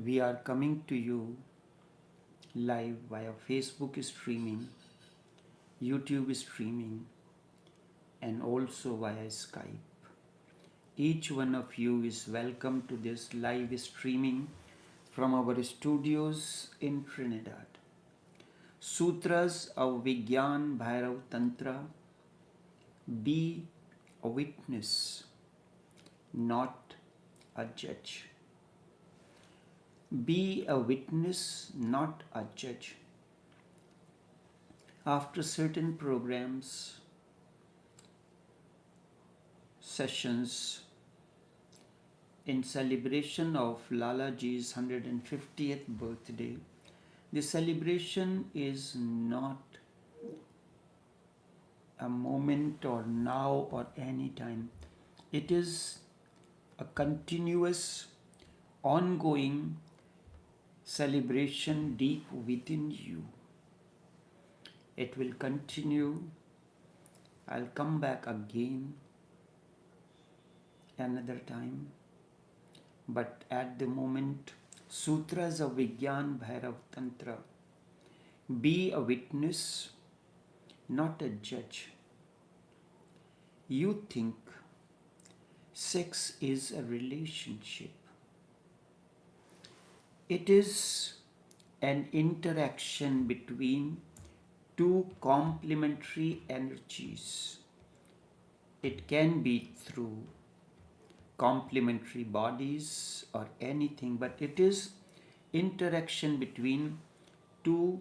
We are coming to you live via Facebook streaming, YouTube streaming, and also via Skype. Each one of you is welcome to this live streaming from our studios in Trinidad. Sutras of Vigyan Bhairav Tantra. Be a witness, not a judge. Be a witness, not a judge. After certain programs, sessions in celebration of Lalaji's 150th birthday, the celebration is not a moment or now or any time. It is a continuous, ongoing celebration deep within you. It will continue. I'll come back again another time. But at the moment, Sutras of Vigyan Bhairav Tantra. Be a witness, not a judge. You think sex is a relationship. It is an interaction between two complementary energies. It can be through complementary bodies or anything, but it is interaction between two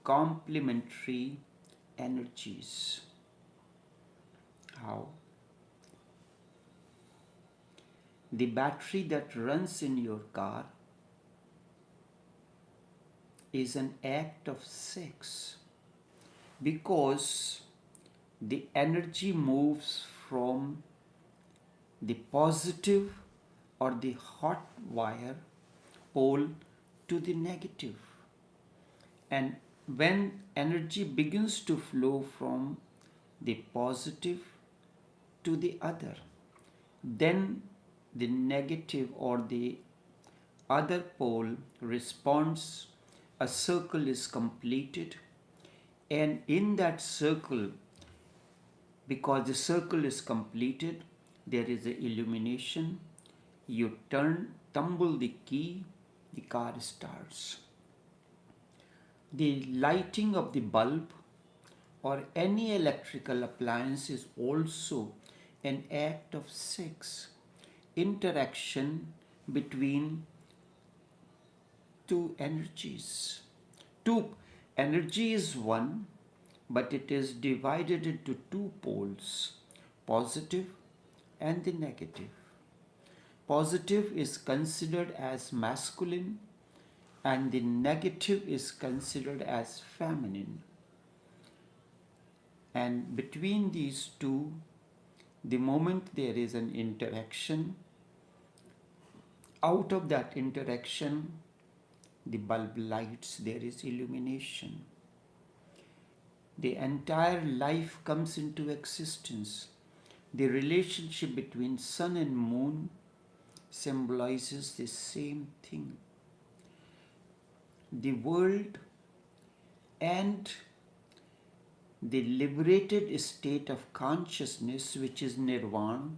complementary energies. How? The battery that runs in your car is an act of sex because the energy moves from the positive or the hot wire pole to the negative. And when energy begins to flow from the positive to the other, then the negative or the other pole responds, a circle is completed, and in that circle, because the circle is completed, there is an illumination. You tumble the key, the car starts. The lighting of the bulb or any electrical appliance is also an act of sex, interaction between two energies. Two energy is one, but it is divided into two poles, positive and the negative. Positive is considered as masculine and the negative is considered as feminine. And between these two, the moment there is an interaction, out of that interaction, the bulb lights, there is illumination. The entire life comes into existence. The relationship between sun and moon symbolizes the same thing. The world and the liberated state of consciousness, which is nirvana,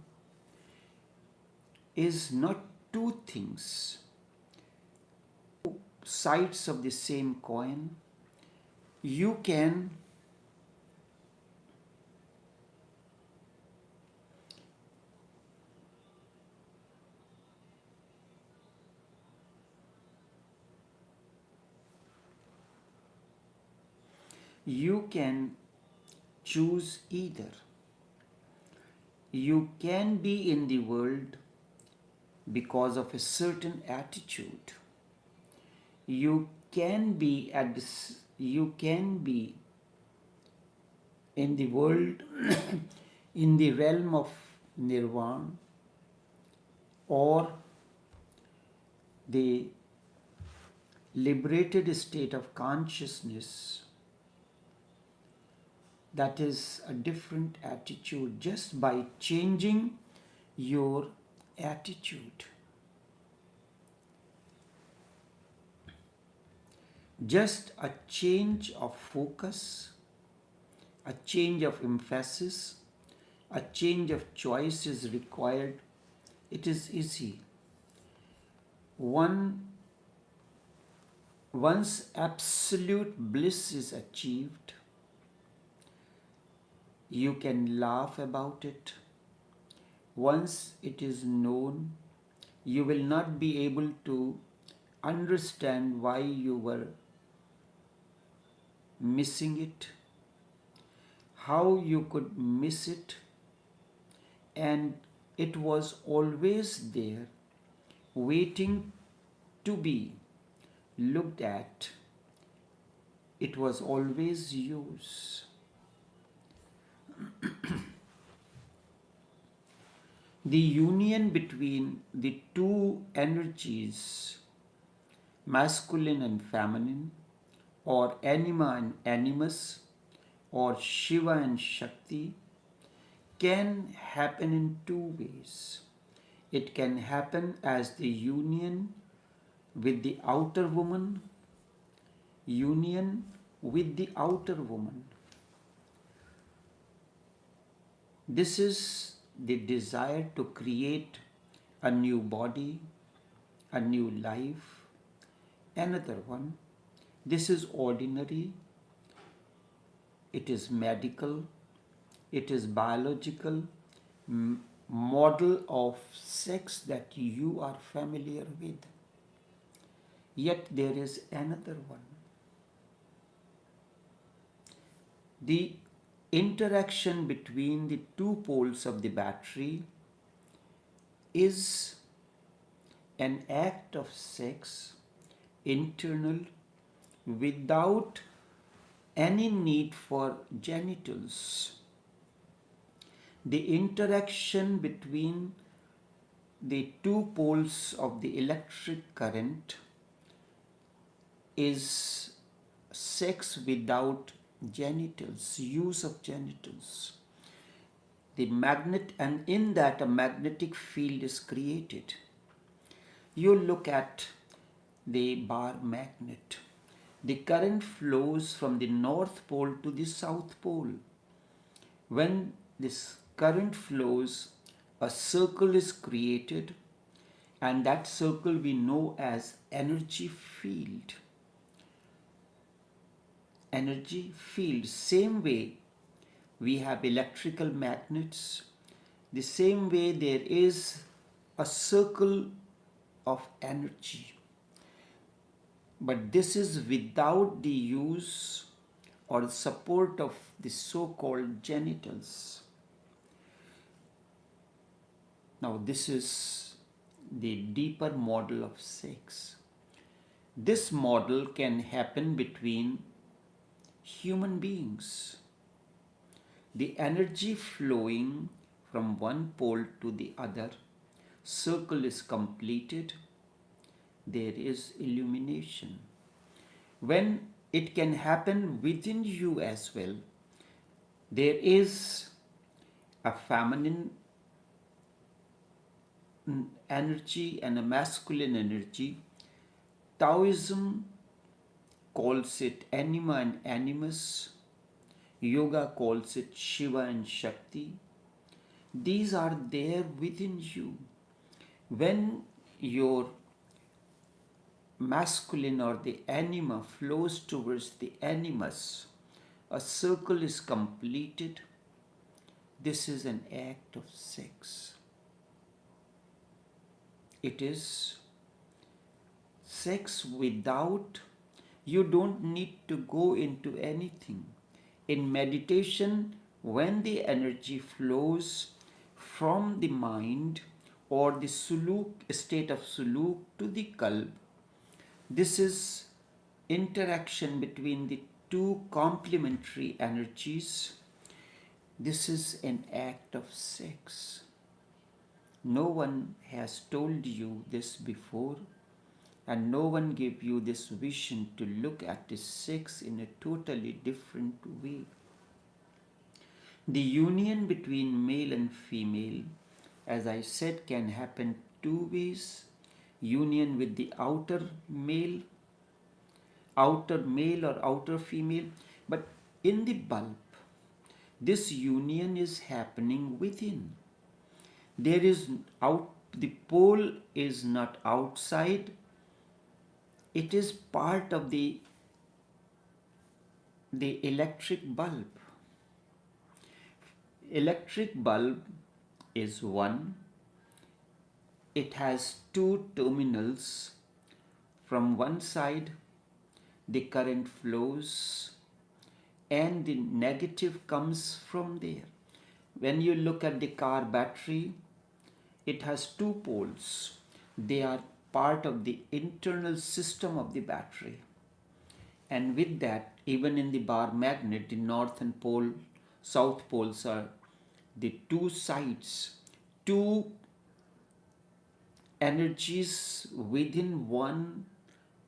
is not two things, sides of the same coin. You can choose either. You can be in the world because of a certain attitude. You can be in the world in the realm of nirvana or the liberated state of consciousness. That is a different attitude just by changing your attitude. Just a change of focus, a change of emphasis, a change of choice is required. It is easy. One, once absolute bliss is achieved, you can laugh about it. Once it is known, you will not be able to understand why you were missing it, how you could miss it, and it was always there, waiting to be looked at. It was always yours. The union between the two energies, masculine and feminine, or anima and animus, or Shiva and Shakti, can happen in two ways. It can happen as the union with the outer woman, union with the outer woman. This is the desire to create a new body, a new life, another one. This is ordinary, it is medical, it is biological model of sex that you are familiar with. Yet there is another one. The interaction between the two poles of the battery is an act of sex, internal, without any need for genitals. The interaction between the two poles of the electric current is sex without genitals, use of genitals. The magnet, and in that a magnetic field is created. You look at the bar magnet. The current flows from the north pole to the south pole. When this current flows, a circle is created, and that circle we know as energy field. Energy field. Same way we have electrical magnets, the same way there is a circle of energy. But this is without the use or support of the so-called genitals. Now this is the deeper model of sex. This model can happen between human beings. The energy flowing from one pole to the other, circle is completed, there is illumination. When it can happen within you as well, there is a feminine energy and a masculine energy. Taoism calls it anima and animus. Yoga calls it Shiva and Shakti. These are there within you. When your masculine or the anima flows towards the animus, a circle is completed. This is an act of sex. It is sex without, you don't need to go into anything. In meditation, when the energy flows from the mind or the suluk, state of suluk, to the kalb, this is interaction between the two complementary energies. This is an act of sex. No one has told you this before, and no one gave you this vision to look at this sex in a totally different way. The union between male and female, as I said, can happen two ways. Union with the outer male, outer male or outer female, but in the bulb, this union is happening within. There is out, the pole is not outside, it is part of the electric bulb. Electric bulb is one. It has two terminals. From one side, the current flows and the negative comes from there. When you look at the car battery, it has two poles. They are part of the internal system of the battery. And with that, even in the bar magnet, the north and pole, south poles are the two sides, two energies within one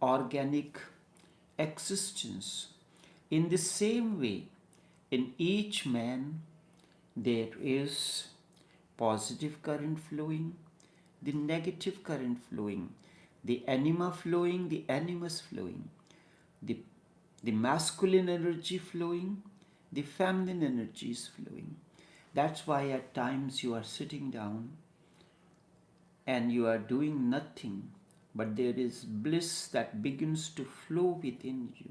organic existence. In the same way, in each man, there is positive current flowing, the negative current flowing, the anima flowing, the animus flowing, the, the masculine energy flowing, the feminine energy is flowing. That's why at times you are sitting down and you are doing nothing, but there is bliss that begins to flow within you.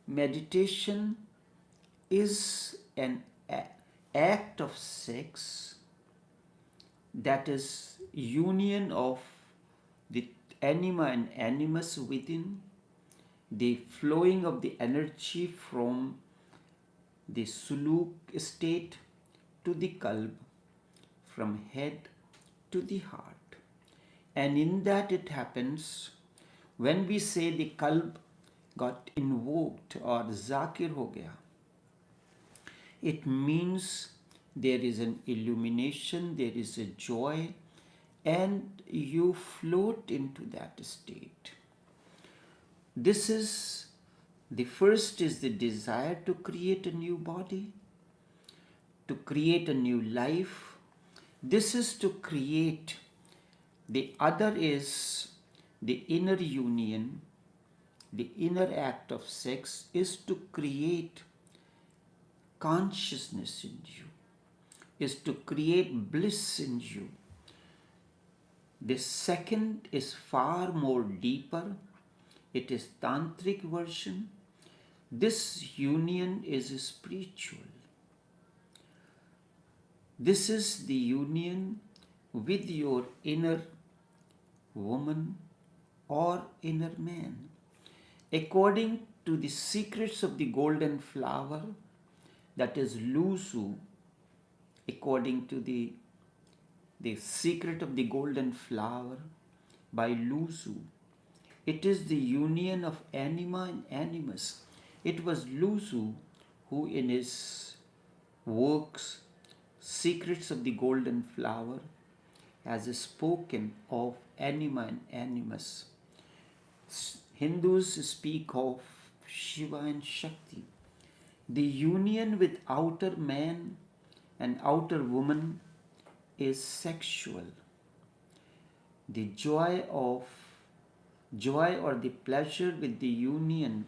Meditation is an act of sex, that is union of the anima and animus within, the flowing of the energy from the suluk state to the kalb, from head to the heart. And in that it happens, when we say the kalb got invoked or zakir ho gaya, it means there is an illumination, there is a joy, and you float into that state. This is, the first is the desire to create a new body, to create a new life. This is to create. The other is the inner union, the inner act of sex is to create consciousness in you, is to create bliss in you. The second is far more deeper. It is tantric version. This union is spiritual. This is the union with your inner woman or inner man. According to the secrets of the golden flower, that is Lusu, according to the secret of the golden flower by Lusu, it is the union of anima and animus. It was Lusu who in his works, Secrets of the Golden Flower, has spoken of anima and animus. Hindus speak of Shiva and Shakti. The union with outer man and outer woman is sexual. The joy or the pleasure with the union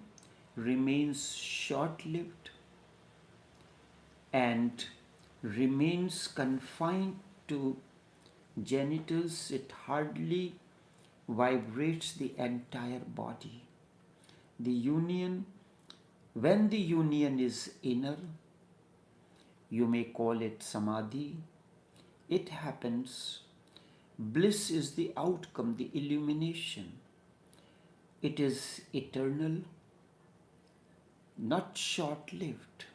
remains short-lived and remains confined to genitals. It hardly vibrates the entire body. The union, when the union is inner, you may call it samadhi, it happens. Bliss is the outcome, the illumination. It is eternal, not short-lived.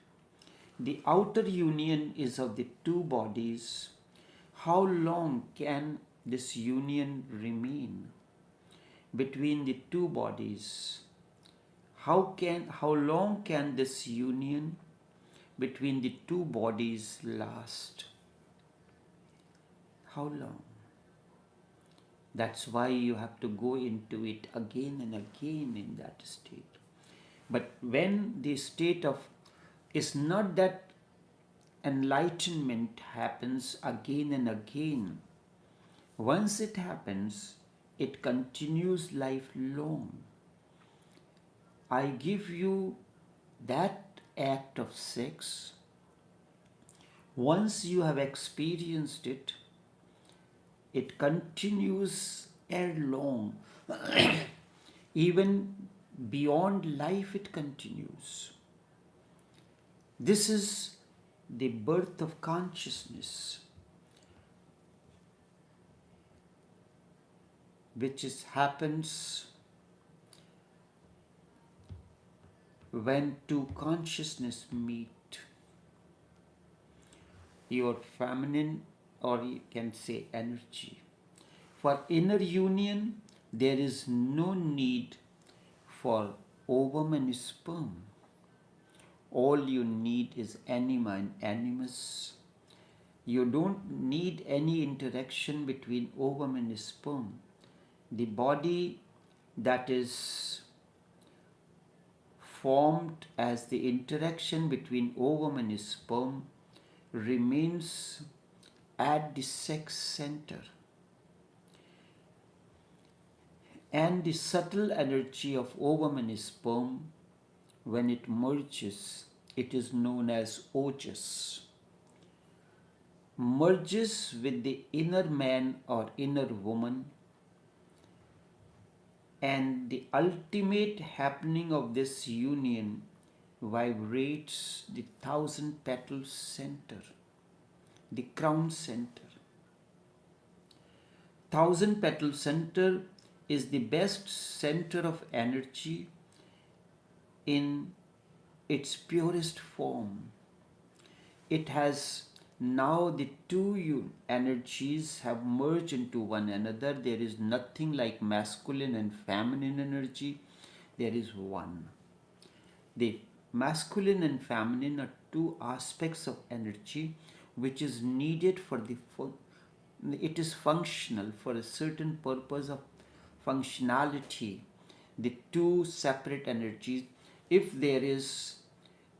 The outer union is of the two bodies. How long can this union remain between the two bodies? How long can this union between the two bodies last? How long? That's why you have to go into it again and again in that state. But when the state of is not that enlightenment happens again and again. Once it happens, it continues lifelong. I give you that act of sex. Once you have experienced it, it continues ere long. Even beyond life, it continues. This is the birth of consciousness, happens when two consciousness meet, your feminine, or you can say energy. For inner union, there is no need for ovum and sperm. All you need is anima and animus. You don't need any interaction between ovum and sperm. The body that is formed as the interaction between ovum and sperm remains at the sex center. And the subtle energy of ovum and sperm, when it merges, it is known as ojas. Merges with the inner man or inner woman, and the ultimate happening of this union vibrates the thousand petal center, the crown center. Thousand petal center is the best center of energy in its purest form. It has now the two energies have merged into one another. There is nothing like masculine and feminine energy. There is one. The masculine and feminine are two aspects of energy which is needed for it is functional for a certain purpose of functionality. The two separate energies, if there is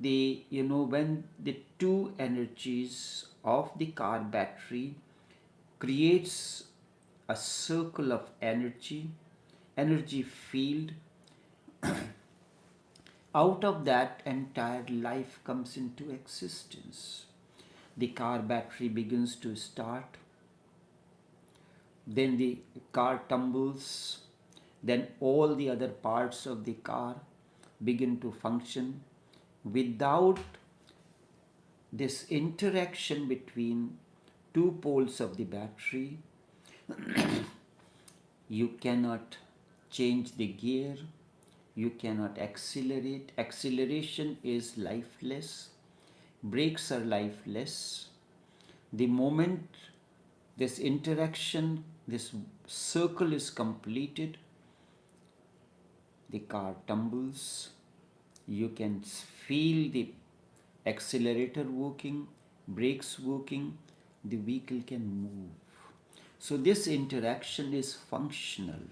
when the two energies of the car battery creates a circle of energy field, out of that entire life comes into existence. The car battery begins to start, then the car tumbles, then all the other parts of the car begin to function. Without this interaction between two poles of the battery, you cannot change the gear, you cannot accelerate. Acceleration is lifeless, brakes are lifeless. The moment this interaction, this circle is completed, the car tumbles. You can feel the accelerator working, brakes working, the vehicle can move. So this interaction is functional.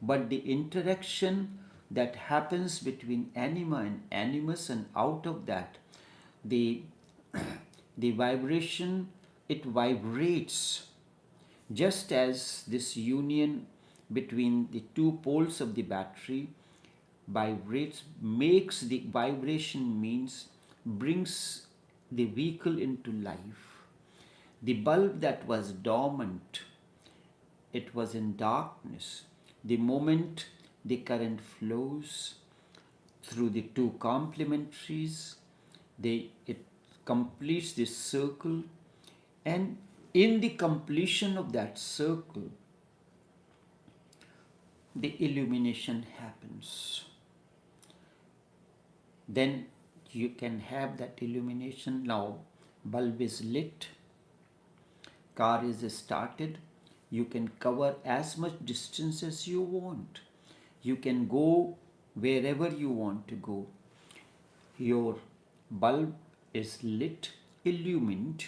But the interaction that happens between anima and animus, and out of that, the vibration, it vibrates, just as this union between the two poles of the battery vibrates, makes the vibration means brings the vehicle into life. The bulb that was dormant, it was in darkness. The moment the current flows through the two complementaries, it completes this circle, and in the completion of that circle, the illumination happens. Then you can have that illumination. Now bulb is lit, car is started, you can cover as much distance as you want. You can go wherever you want to go. Your bulb is lit, illumined.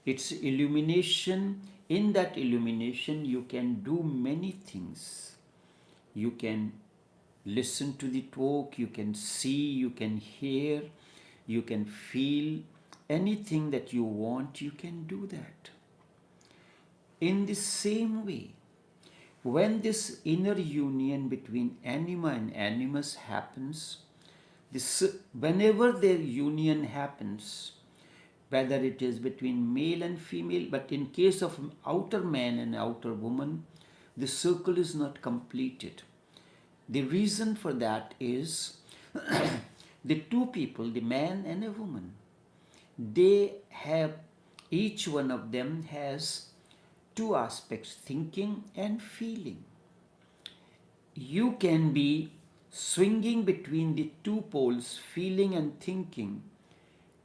It's illumination. In that illumination, you can do many things. You can listen to the talk, you can see, you can hear, you can feel. Anything that you want, you can do that. In the same way, When this inner union between anima and animus happens, whenever their union happens, whether it is between male and female, but in case of outer man and outer woman, the circle is not completed. The reason for that is the two people, the man and a woman, they have, each one of them has two aspects, thinking and feeling. You can be swinging between the two poles, feeling and thinking.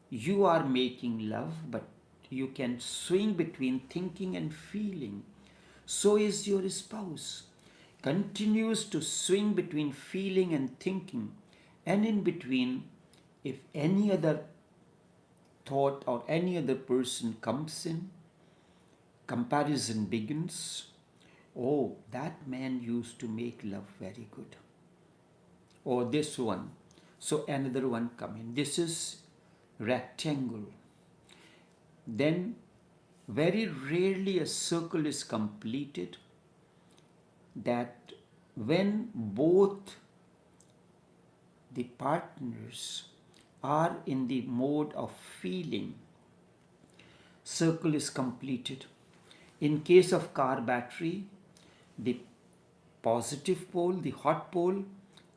You are making love, but you can swing between thinking and feeling. So is your spouse. Continues to swing between feeling and thinking, and in between, if any other thought or any other person comes in, comparison begins. Oh, that man used to make love very good. Or this one. So another one come in. This is rectangle. Then very rarely a circle is completed, that when both the partners are in the mode of feeling, circle is completed. In case of car battery, the positive pole, the hot pole,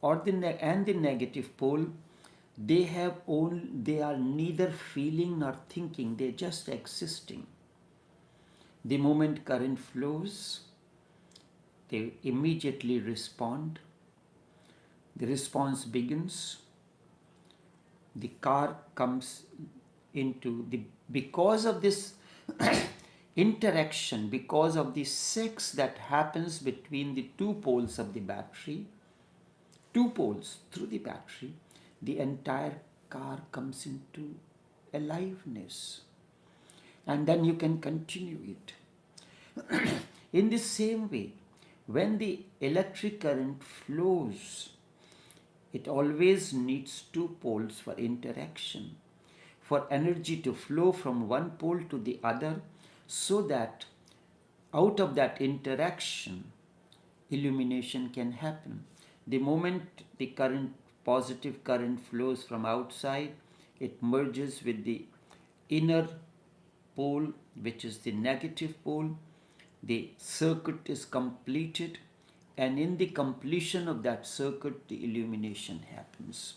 or the negative pole, they are neither feeling nor thinking, they're just existing. The moment current flows, they immediately respond. The response begins. The car comes into the, because of this interaction, because of the sex that happens between the two poles of the battery, two poles through the battery, the entire car comes into aliveness. And then you can continue it. In the same way, when the electric current flows, it always needs two poles for interaction, for energy to flow from one pole to the other, so that out of that interaction, illumination can happen. The moment the positive current flows from outside, it merges with the inner pole, which is the negative pole. The circuit is completed, and in the completion of that circuit, the illumination happens.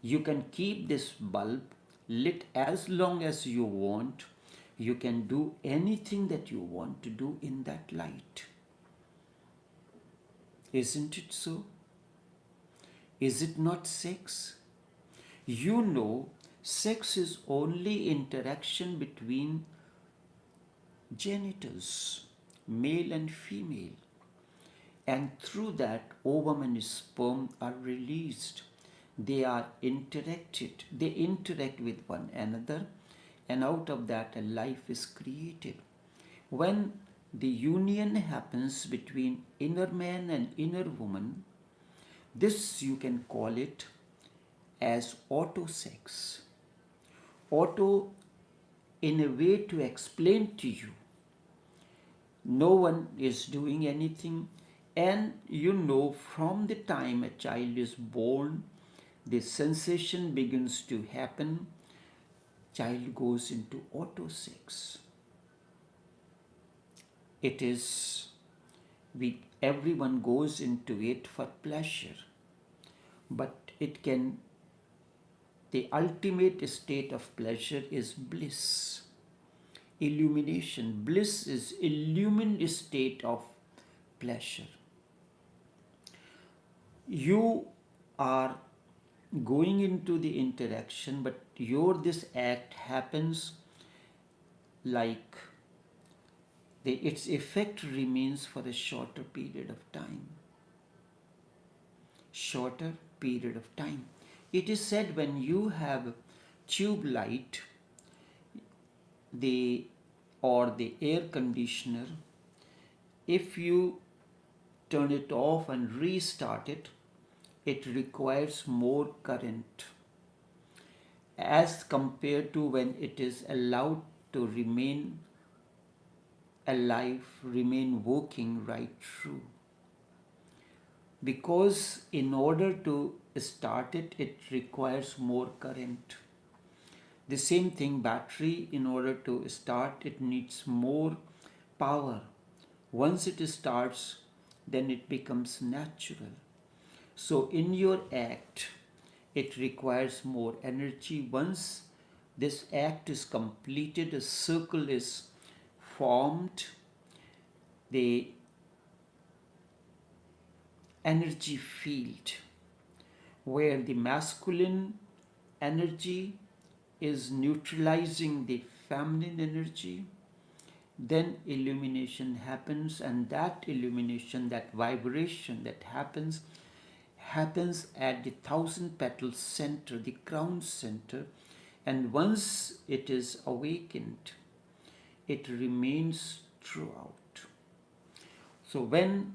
You can keep this bulb lit as long as you want. You can do anything that you want to do in that light. Isn't it so? Is it not sex? You know, sex is only interaction between genitals, male and female. And through that, ovum and sperm are released. They are interacted. They interact with one another, and out of that a life is created. When the union happens between inner man and inner woman, this you can call it as auto sex. Auto, in a way to explain to you, no one is doing anything, and you know from the time a child is born, the sensation begins to happen, child goes into auto sex. It is, everyone goes into it for pleasure, but it can, the ultimate state of pleasure is bliss, illumination. Bliss is illumined state of pleasure. You are going into the interaction, but this act happens like its effect remains for a shorter period of time. Shorter period of time. It is said when you have tube light, or the air conditioner, if you turn it off and restart it, it requires more current as compared to when it is allowed to remain alive, remain working right through. Because in order to start it, it requires more current. The same thing, battery, in order to start, it needs more power. Once it starts, then it becomes natural. So in your act, it requires more energy. Once this act is completed, a circle is formed, the energy field where the masculine energy is neutralizing the feminine energy, then illumination happens, and that illumination, that vibration that happens at the thousand petal center, the crown center, and once it is awakened, it remains throughout. So when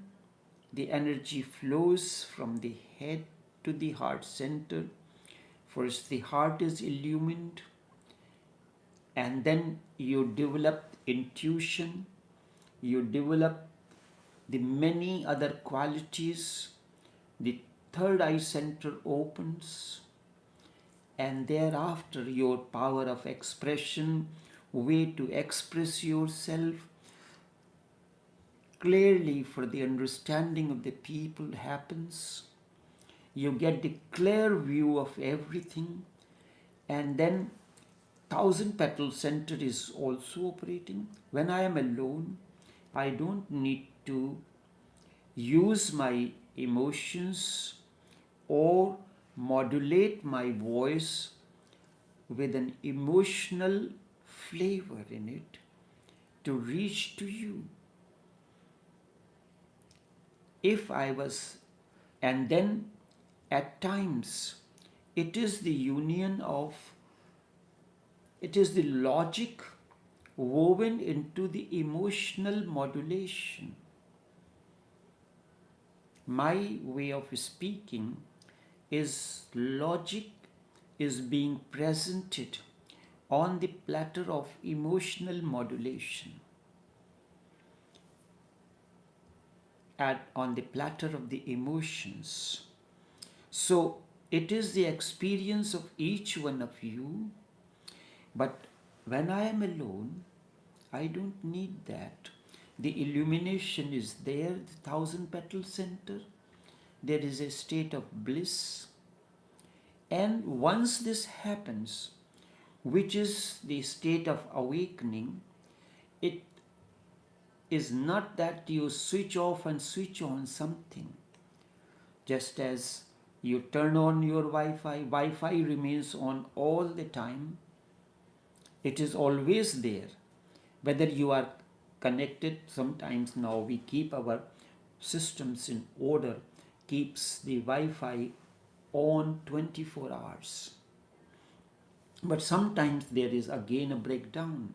the energy flows from the head to the heart center, first the heart is illumined, and then you develop intuition, you develop the many other qualities, the third eye center opens, and thereafter your power of expression, way to express yourself clearly for the understanding of the people happens. You get the clear view of everything, and then thousand petal center is also operating. When I am alone, I don't need to use my emotions or modulate my voice with an emotional flavor in it to reach to you. If I was, and then at times it is the union of, it is the logic woven into the emotional modulation. My way of speaking is logic is being presented on the platter of emotional modulation, on the platter of the emotions. So it is the experience of each one of you, but when I am alone, I don't need that. The illumination is there, the thousand petal center. There is a state of bliss. And once this happens, which is the state of awakening, it is not that you switch off and switch on something. Just as you turn on your Wi-Fi remains on all the time. It is always there. Whether you are connected, sometimes now we keep our systems in order, keeps the Wi-Fi on 24 hours. But sometimes there is again a breakdown.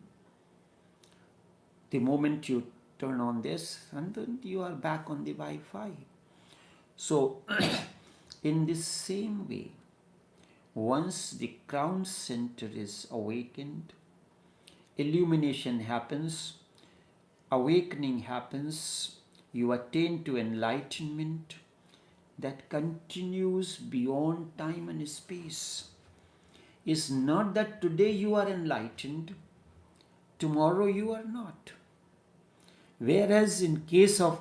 The moment you turn on this, and then you are back on the Wi-Fi. So, in the same way, once the crown center is awakened, illumination happens, awakening happens, you attain to enlightenment that continues beyond time and space. It's not that today you are enlightened, tomorrow you are not. Whereas in case of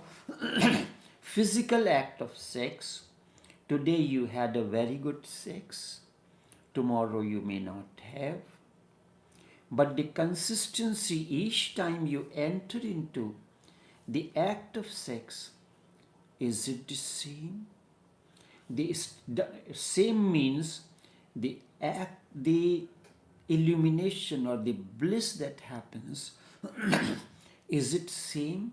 physical act of sex, today you had a very good sex, tomorrow you may not have. But the consistency each time you enter into the act of sex, is it the same? The same means the act, the illumination or the bliss that happens, is it same?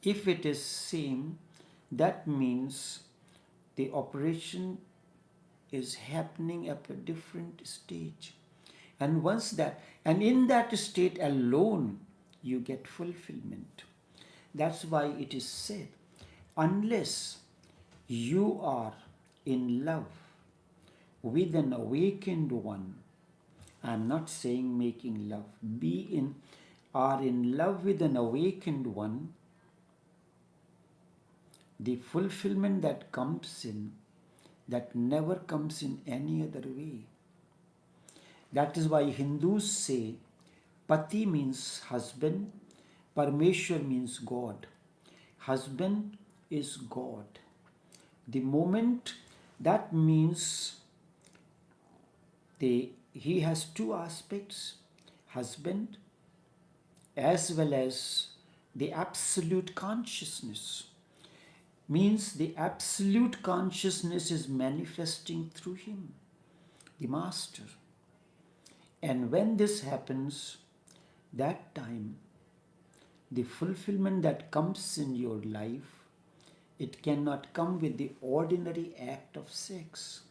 If it is same, that means the operation is happening at a different stage. And once that, and in that state alone, you get fulfillment. That's why it is said, unless you are in love with an awakened one, I'm not saying making love. Are in love with an awakened one, the fulfillment that comes in, that never comes in any other way. That is why Hindus say Pati means husband, Parmeshwar means God. Husband is God. The moment that means he has two aspects, husband as well as the absolute consciousness. Means the absolute consciousness is manifesting through him, the master. And when this happens, that time, the fulfillment that comes in your life, it cannot come with the ordinary act of sex.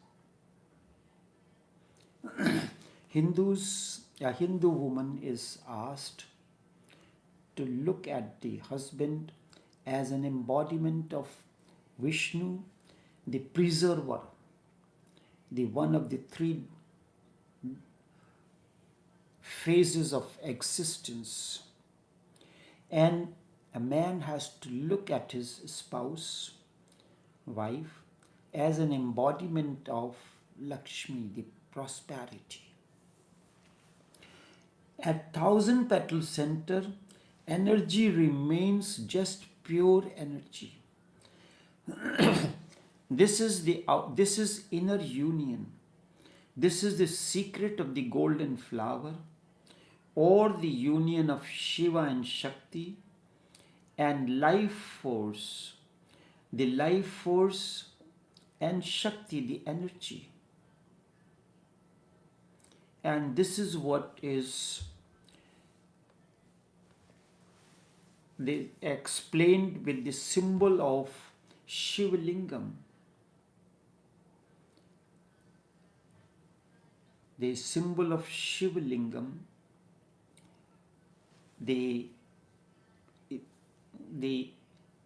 A Hindu woman is asked to look at the husband as an embodiment of Vishnu, the preserver, the one of the three phases of existence. And a man has to look at his spouse, wife, as an embodiment of Lakshmi, the prosperity. At thousand petal center, energy remains just pure energy. This is inner union. This is the secret of the golden flower, or the union of Shiva and Shakti and life force. The life force and Shakti, the energy. And this is what is explained with the symbol of Shivalingam. The symbol of Shivalingam, the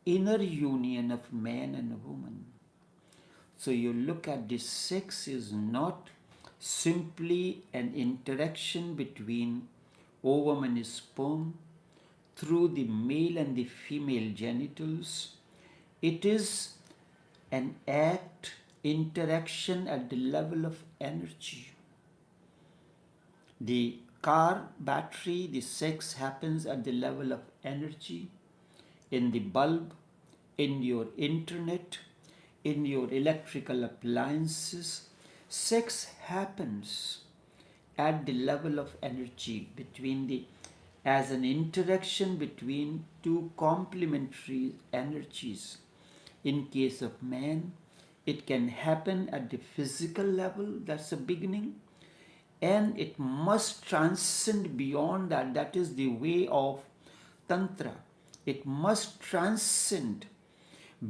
inner union of man and woman. So you look at this, sex is not simply an interaction between ovum and sperm through the male and the female genitals. It is an act, interaction at the level of energy. The car battery, the sex happens at the level of energy, in the bulb, in your internet, in your electrical appliances. Sex happens at the level of energy as an interaction between two complementary energies. In case of man, it can happen at the physical level, that's the beginning, and it must transcend beyond that. That is the way of Tantra. It must transcend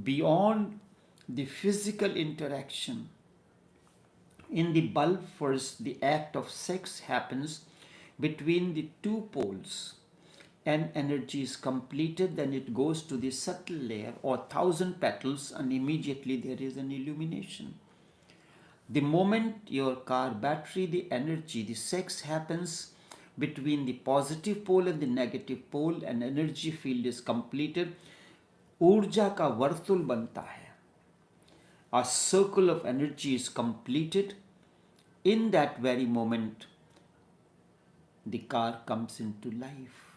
beyond the physical interaction. In the bulb, first, the act of sex happens between the two poles, and energy is completed. Then it goes to the subtle layer or thousand petals, and immediately there is an illumination. The moment your car battery, the energy, the sex happens between the positive pole and the negative pole, and energy field is completed. ऊर्जा का वर्तुल बनता है. A circle of energy is completed. In that very moment, the car comes into life,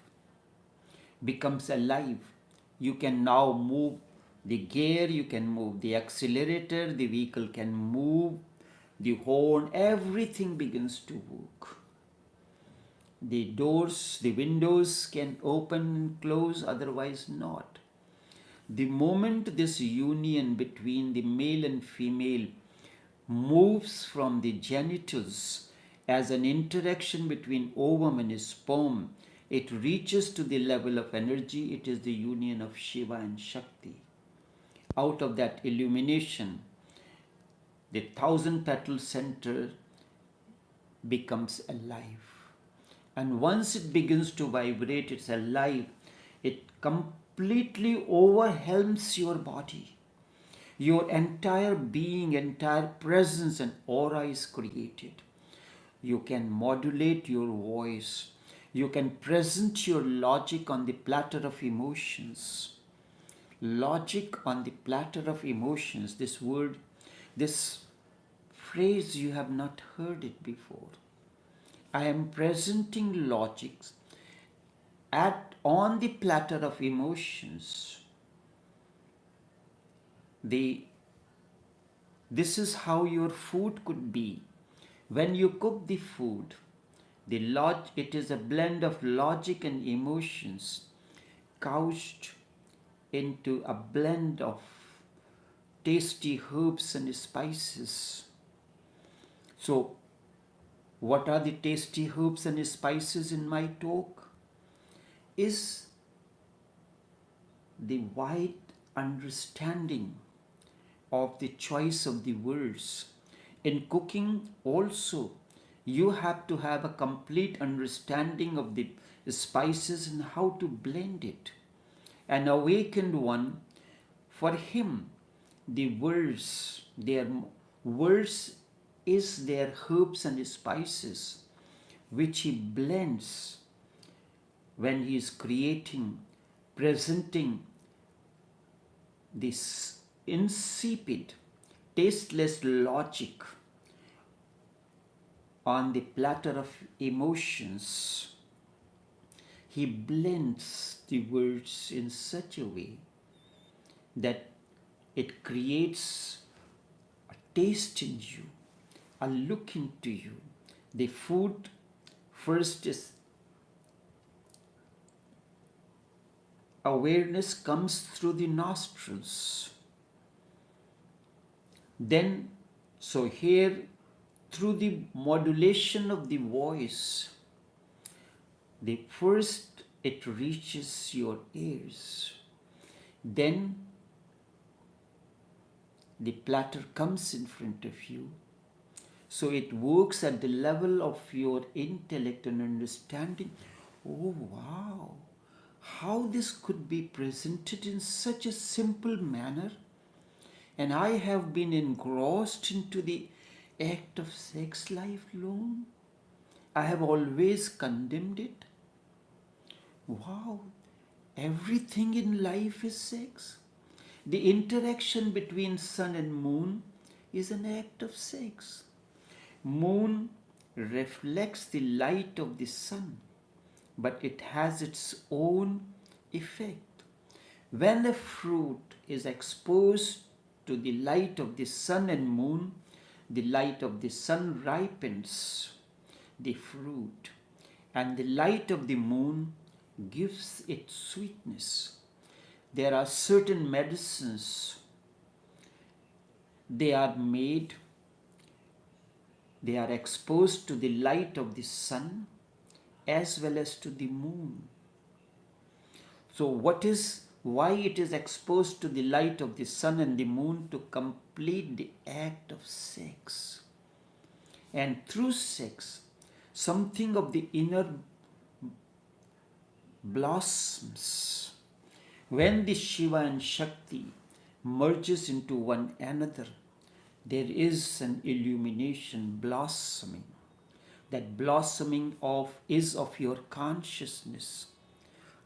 becomes alive. You can now move the gear, you can move the accelerator, the vehicle can move, the horn, everything begins to work. The doors, the windows can open and close, otherwise not. The moment this union between the male and female moves from the genitals as an interaction between ovum and sperm, it reaches to the level of energy. It is the union of Shiva and Shakti. Out of that illumination, the thousand petal center becomes alive. And once it begins to vibrate, it's alive. It completely overwhelms your body. Your entire being, entire presence and aura is created. You can modulate your voice. You can present your logic on the platter of emotions. Logic on the platter of emotions. This word, this phrase, you have not heard it before. I am presenting logics on the platter of emotions. This is how your food could be. When you cook the food, it is a blend of logic and emotions couched into a blend of tasty herbs and spices. So, what are the tasty herbs and spices in my talk? Is the wide understanding of the choice of the words. In cooking also, you have to have a complete understanding of the spices and how to blend it. An awakened one, for him, the their words is their herbs and spices, which he blends when he is creating, presenting this insipid, tasteless logic on the platter of emotions. He blends the words in such a way that it creates a taste in you, a look into you. The food first is awareness comes through the nostrils. Then, so here, through the modulation of the voice, the first it reaches your ears. Then the platter comes in front of you. So it works at the level of your intellect and understanding. Oh, wow! How this could be presented in such a simple manner. And I have been engrossed into the act of sex lifelong. I have always condemned it. Wow, everything in life is sex. The interaction between sun and moon is an act of sex. Moon reflects the light of the sun, but it has its own effect. When a fruit is exposed to the light of the sun and moon, the light of the sun ripens the fruit, and the light of the moon gives it sweetness. There are certain medicines, they are made, they are exposed to the light of the sun as well as to the moon. So why it is exposed to the light of the sun and the moon? To complete the act of sex. And through sex, something of the inner blossoms. When the Shiva and Shakti merges into one another, there is an illumination blossoming. That blossoming is of your consciousness.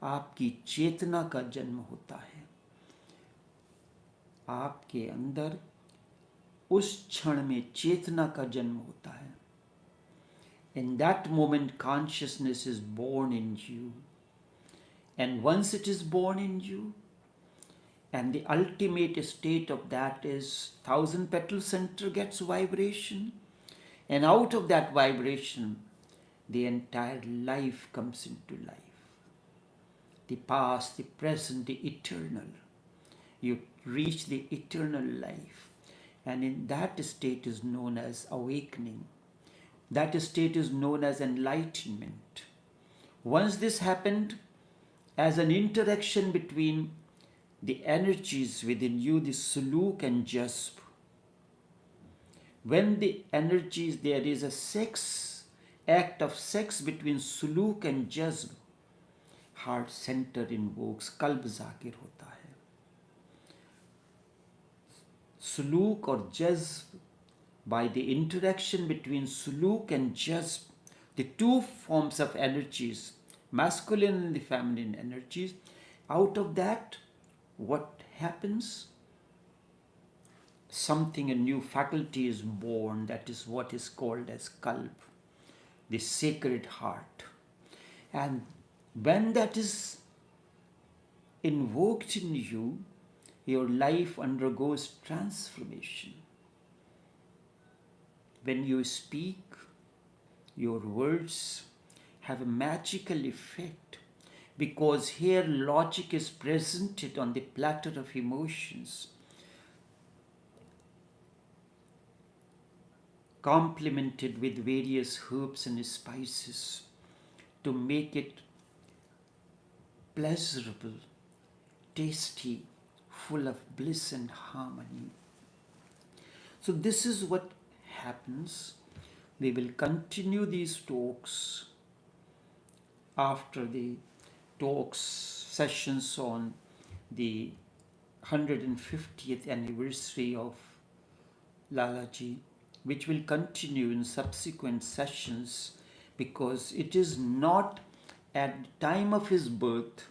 आपकी चेतना का जन्म होता है. आपके अंदर उस क्षण में चेतना का जन्म होता है. In that moment, consciousness is born in you. And once it is born in you, and the ultimate state of that is 1,000 petal center gets vibration, and out of that vibration, the entire life comes into life. The past, the present, the eternal. You reach the eternal life. And in that state is known as awakening. That state is known as enlightenment. Once this happened, as an interaction between the energies within you, the suluk and jazb. When the energies, there is a act of sex between suluk and jazb, heart center invokes, kalb zakir hota hai. Suluk or jazb by the interaction between suluk and jazb, the two forms of energies, masculine and the feminine energies. Out of that, what happens? Something, a new faculty is born, that is what is called as kalb, the sacred heart. And when that is invoked in you, your life undergoes transformation. When you speak, your words have a magical effect, because here logic is presented on the platter of emotions, complemented with various herbs and spices to make it pleasurable, tasty, full of bliss and harmony. So this is what happens. We will continue these talks after the talks sessions on the 150th anniversary of Lalaji, which will continue in subsequent sessions, because it is not at the time of his birth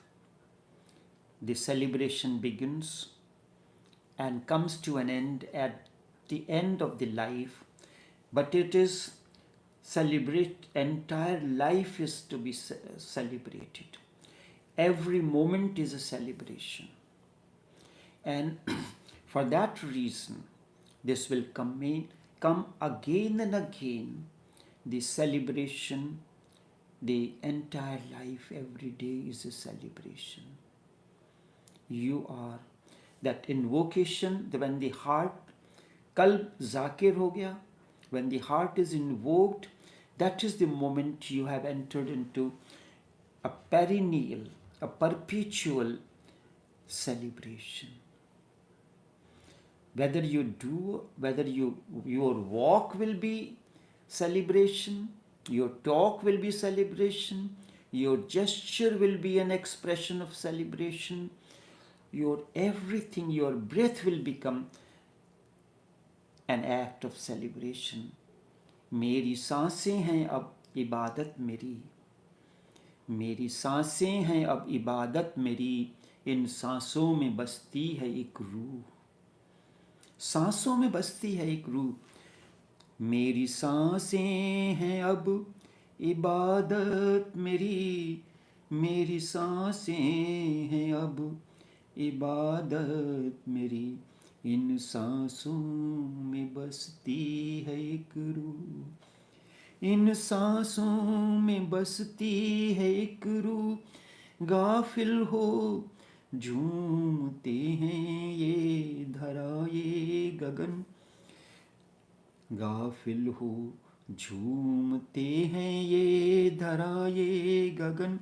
the celebration begins and comes to an end at the end of the life, but it is entire life is to be celebrated. Every moment is a celebration. And for that reason, this will come again and again, the celebration, the entire life, every day is a celebration. You are that invocation, when the heart, kalb zakir ho gaya, when the heart is invoked, that is the moment you have entered into a perennial, a perpetual celebration. Whether your walk will be celebration, your talk will be celebration, your gesture will be an expression of celebration, your everything, your breath will become an act of celebration. मेरी सांसें हैं अब इबादत मेरी, मेरी सांसें हैं अब इबादत मेरी, इन सांसों में बसती है एक रूह, सांसों में बसती है एक रूह. मेरी सांसें हैं अब इबादत मेरी, मेरी सांसें हैं अब इबादत मेरी, इन सांसों में बसती है एक रूह, इन सांसों में बसती है एक रूह. गाफिल हो झूमते हैं ये धरा ये गगन, गाफिल हो झूमते हैं ये धरा ये गगन.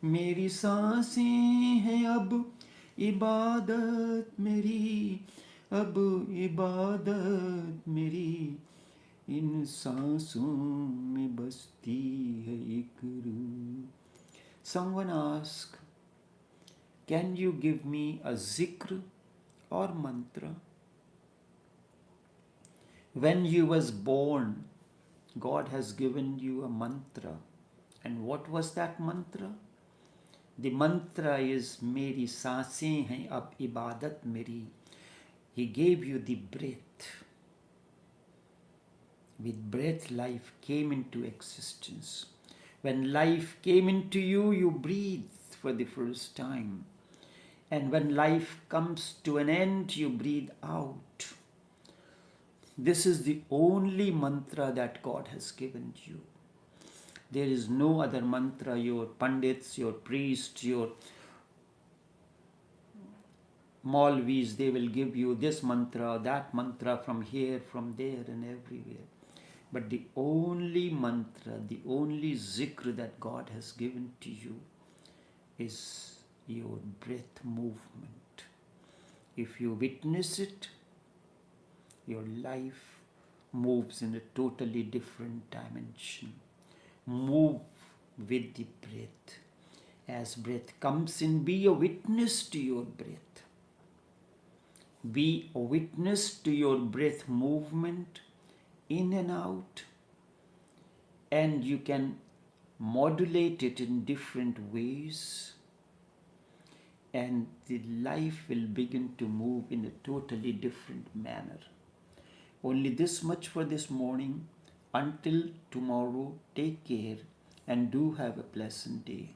मेरी सांसें हैं अब इबादत मेरी, अब इबादत मेरी, इन सांसों में बसती है एक रूह. Someone asked, can you give me a zikr or mantra? When you was born, God has given you a mantra. And what was that mantra? The mantra is Meri Sansein Hain Ab Ibadat Meri. He gave you the breath. With breath, life came into existence. When life came into you, you breathed for the first time. And when life comes to an end, you breathe out. This is the only mantra that God has given you. There is no other mantra. Your pandits, your priests, your Maulvis, they will give you this mantra, that mantra from here, from there and everywhere. But the only mantra, the only zikr that God has given to you is your breath movement. If you witness it, your life moves in a totally different dimension. Move with the breath. As breath comes in, be a witness to your breath. Be a witness to your breath movement in and out, and you can modulate it in different ways, and the life will begin to move in a totally different manner. Only this much for this morning. Until tomorrow, take care and do have a pleasant day.